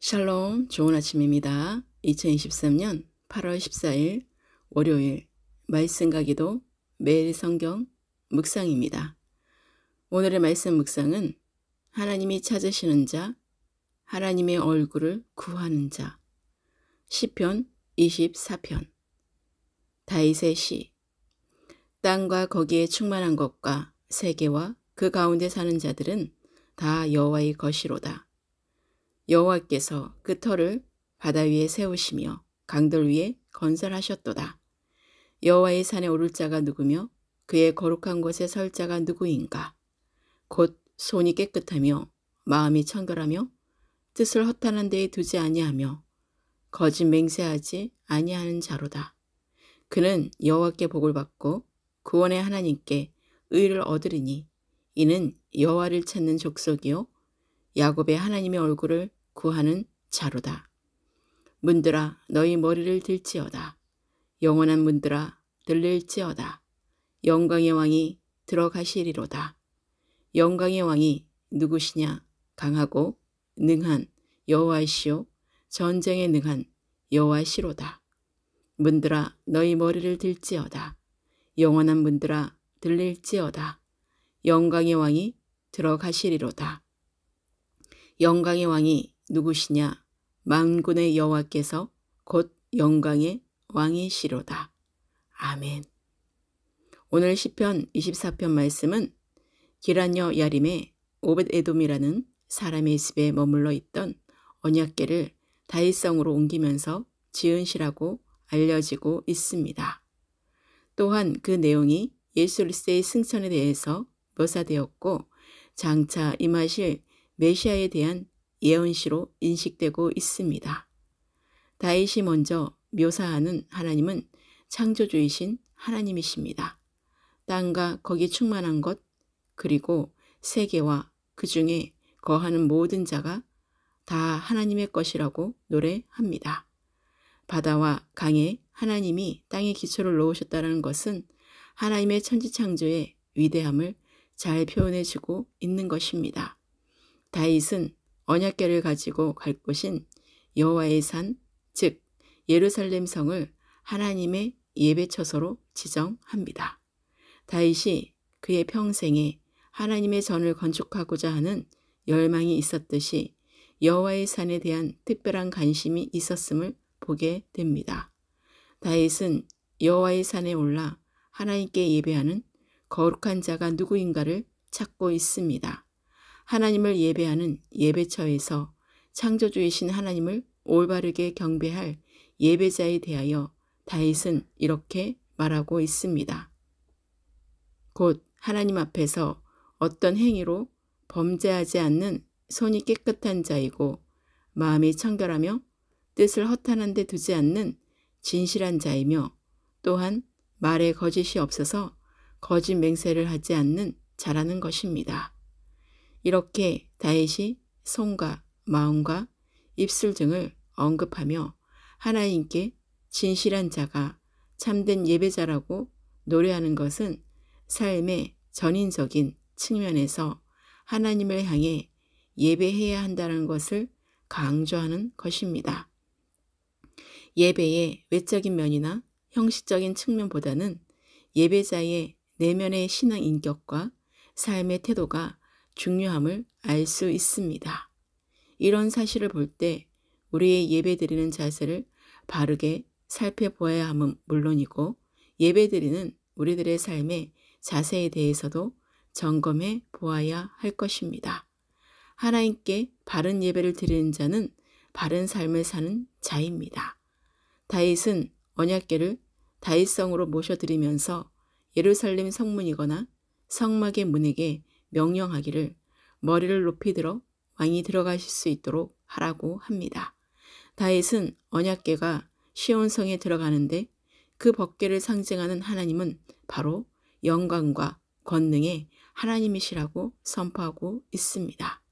샬롬, 좋은 아침입니다. 2023년 8월 14일 월요일 말씀 가기도 매일 성경 묵상입니다. 오늘의 말씀 묵상은 하나님이 찾으시는 자, 하나님의 얼굴을 구하는 자, 시편 24편. 다윗의 시. 땅과 거기에 충만한 것과 세계와 그 가운데 사는 자들은 다 여호와의 것이로다. 여호와께서 그 터를 바다 위에 세우시며 강들 위에 건설하셨도다. 여호와의 산에 오를 자가 누구며 그의 거룩한 곳에 설 자가 누구인가? 곧 손이 깨끗하며 마음이 청결하며 뜻을 허탄한 데에 두지 아니하며 거짓 맹세하지 아니하는 자로다. 그는 여호와께 복을 받고 구원의 하나님께 의를 얻으리니 이는 여호와를 찾는 족속이요 야곱의 하나님의 얼굴을 구하는 자로다. 문들아 너희 머리를 들지어다. 영원한 문들아 들릴지어다. 영광의 왕이 들어가시리로다. 영광의 왕이 누구시냐? 강하고 능한 여호와시요 전쟁에 능한 여호와시로다. 문들아 너희 머리를 들지어다. 영원한 문들아 들릴지어다. 영광의 왕이 들어가시리로다. 영광의 왕이 누구시냐? 만군의 여호와께서 곧 영광의 왕이시로다. 아멘. 오늘 시편 24편 말씀은 기럇여 야림의 오벳에돔이라는 사람의 집에 머물러 있던 언약궤를 다윗성으로 옮기면서 지은 시라고 알려지고 있습니다. 또한 그 내용이 예수 그리스도의 승천에 대해서 묘사되었고 장차 임하실 메시아에 대한 예언시로 인식되고 있습니다. 다윗이 먼저 묘사하는 하나님은 창조주이신 하나님이십니다. 땅과 거기 충만한 것 그리고 세계와 그 중에 거하는 모든 자가 다 하나님의 것이라고 노래합니다. 바다와 강에 하나님이 땅의 기초를 놓으셨다는 것은 하나님의 천지창조의 위대함을 잘 표현해주고 있는 것입니다. 다윗은 언약궤를 가지고 갈 곳인 여호와의 산, 즉 예루살렘 성을 하나님의 예배처소로 지정합니다. 다윗이 그의 평생에 하나님의 전을 건축하고자 하는 열망이 있었듯이 여호와의 산에 대한 특별한 관심이 있었음을 보게 됩니다. 다윗은 여호와의 산에 올라 하나님께 예배하는 거룩한 자가 누구인가를 찾고 있습니다. 하나님을 예배하는 예배처에서 창조주이신 하나님을 올바르게 경배할 예배자에 대하여 다윗은 이렇게 말하고 있습니다. 곧 하나님 앞에서 어떤 행위로 범죄하지 않는 손이 깨끗한 자이고 마음이 청결하며 뜻을 허탄한 데 두지 않는 진실한 자이며 또한 말에 거짓이 없어서 거짓 맹세를 하지 않는 자라는 것입니다. 이렇게 다윗이 손과 마음과 입술 등을 언급하며 하나님께 진실한 자가 참된 예배자라고 노래하는 것은 삶의 전인적인 측면에서 하나님을 향해 예배해야 한다는 것을 강조하는 것입니다. 예배의 외적인 면이나 형식적인 측면보다는 예배자의 내면의 신앙 인격과 삶의 태도가 중요함을 알 수 있습니다. 이런 사실을 볼 때 우리의 예배드리는 자세를 바르게 살펴보아야 함은 물론이고 예배드리는 우리들의 삶의 자세에 대해서도 점검해 보아야 할 것입니다. 하나님께 바른 예배를 드리는 자는 바른 삶을 사는 자입니다. 다윗은 언약궤를 다윗성으로 모셔드리면서 예루살렘 성문이거나 성막의 문에게 명령하기를 머리를 높이 들어 왕이 들어가실 수 있도록 하라고 합니다. 다윗은 언약궤가 시온성에 들어가는데 그 법궤를 상징하는 하나님은 바로 영광과 권능의 하나님이시라고 선포하고 있습니다.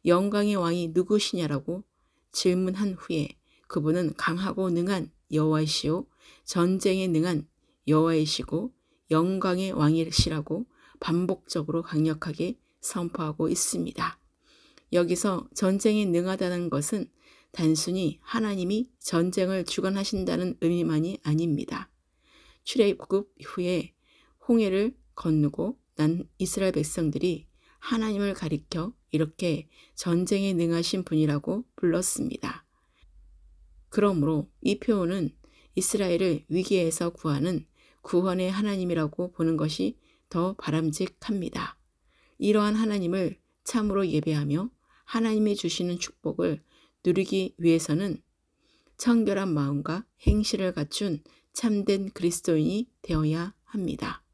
영광의 왕이 누구시냐라고 질문한 후에 그분은 강하고 능한 여호와이시오 전쟁에 능한 여호와이시고 영광의 왕이시라고 반복적으로 강력하게 선포하고 있습니다. 여기서 전쟁에 능하다는 것은 단순히 하나님이 전쟁을 주관하신다는 의미만이 아닙니다. 출애굽 후에 홍해를 건너고 난 이스라엘 백성들이 하나님을 가리켜 이렇게 전쟁에 능하신 분이라고 불렀습니다. 그러므로 이 표현은 이스라엘을 위기에서 구하는 구원의 하나님이라고 보는 것이 더 바람직합니다. 이러한 하나님을 참으로 예배하며 하나님이 주시는 축복을 누리기 위해서는 청결한 마음과 행실을 갖춘 참된 그리스도인이 되어야 합니다.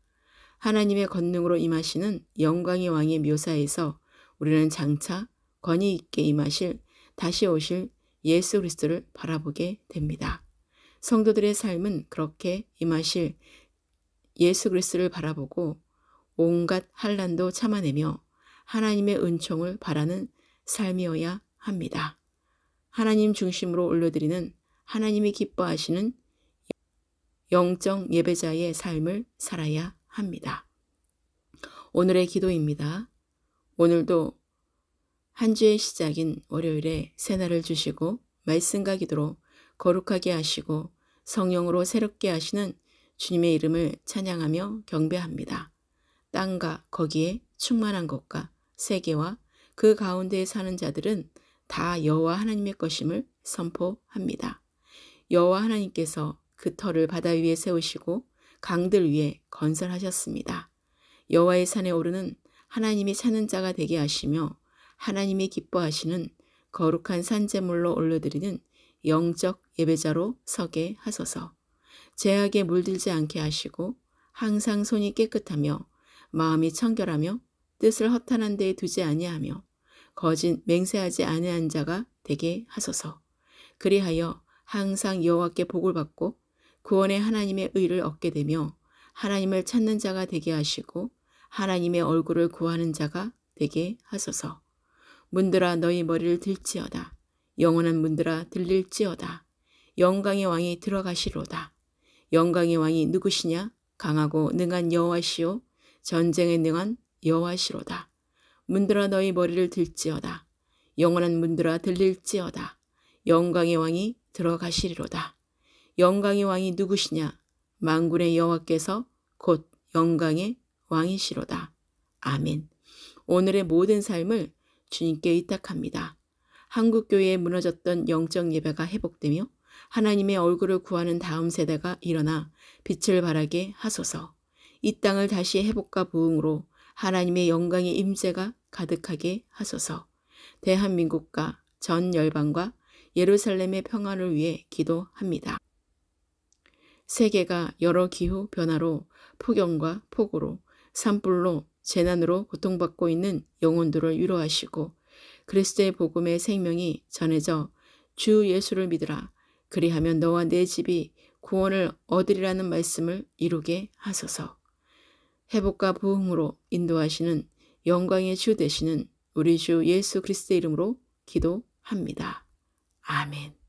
하나님의 권능으로 임하시는 영광의 왕의 묘사에서 우리는 장차 권위 있게 임하실 다시 오실 예수 그리스도를 바라보게 됩니다. 성도들의 삶은 그렇게 임하실 예수 그리스도를 바라보고 온갖 환난도 참아내며 하나님의 은총을 바라는 삶이어야 합니다. 하나님 중심으로 올려드리는 하나님이 기뻐하시는 영적 예배자의 삶을 살아야 합니다. 오늘의 기도입니다. 오늘도 한 주의 시작인 월요일에 새날을 주시고 말씀과 기도로 거룩하게 하시고 성령으로 새롭게 하시는 주님의 이름을 찬양하며 경배합니다. 땅과 거기에 충만한 것과 세계와 그 가운데에 사는 자들은 다 여호와 하나님의 것임을 선포합니다. 여호와 하나님께서 그 터를 바다 위에 세우시고 강들 위에 건설하셨습니다. 여호와의 산에 오르는 하나님이 찾는 자가 되게 하시며 하나님이 기뻐하시는 거룩한 산제물로 올려드리는 영적 예배자로 서게 하소서. 죄악에 물들지 않게 하시고 항상 손이 깨끗하며 마음이 청결하며 뜻을 허탄한 데에 두지 아니하며 거짓 맹세하지 아니한 자가 되게 하소서. 그리하여 항상 여호와께 복을 받고 구원의 하나님의 의를 얻게 되며 하나님을 찾는 자가 되게 하시고 하나님의 얼굴을 구하는 자가 되게 하소서. 문들아 너희 머리를 들지어다. 영원한 문들아 들릴지어다. 영광의 왕이 들어가시로다. 영광의 왕이 누구시냐? 강하고 능한 여호와시오. 전쟁에 능한 여호와시로다. 문들아 너희 머리를 들지어다. 영원한 문들아 들릴지어다. 영광의 왕이 들어가시리로다. 영광의 왕이 누구시냐? 만군의 여호와께서 곧 영광의 왕이시로다. 아멘. 오늘의 모든 삶을 주님께 의탁합니다. 한국교회에 무너졌던 영적 예배가 회복되며 하나님의 얼굴을 구하는 다음 세대가 일어나 빛을 발하게 하소서. 이 땅을 다시 회복과 부흥으로 하나님의 영광의 임재가 가득하게 하소서. 대한민국과 전 열방과 예루살렘의 평화를 위해 기도합니다. 세계가 여러 기후 변화로 폭염과 폭우로 산불로 재난으로 고통받고 있는 영혼들을 위로하시고 그리스도의 복음의 생명이 전해져 주 예수를 믿으라. 그리하면 너와 내 집이 구원을 얻으리라는 말씀을 이루게 하소서. 회복과 부흥으로 인도하시는 영광의 주 되시는 우리 주 예수 그리스도의 이름으로 기도합니다. 아멘.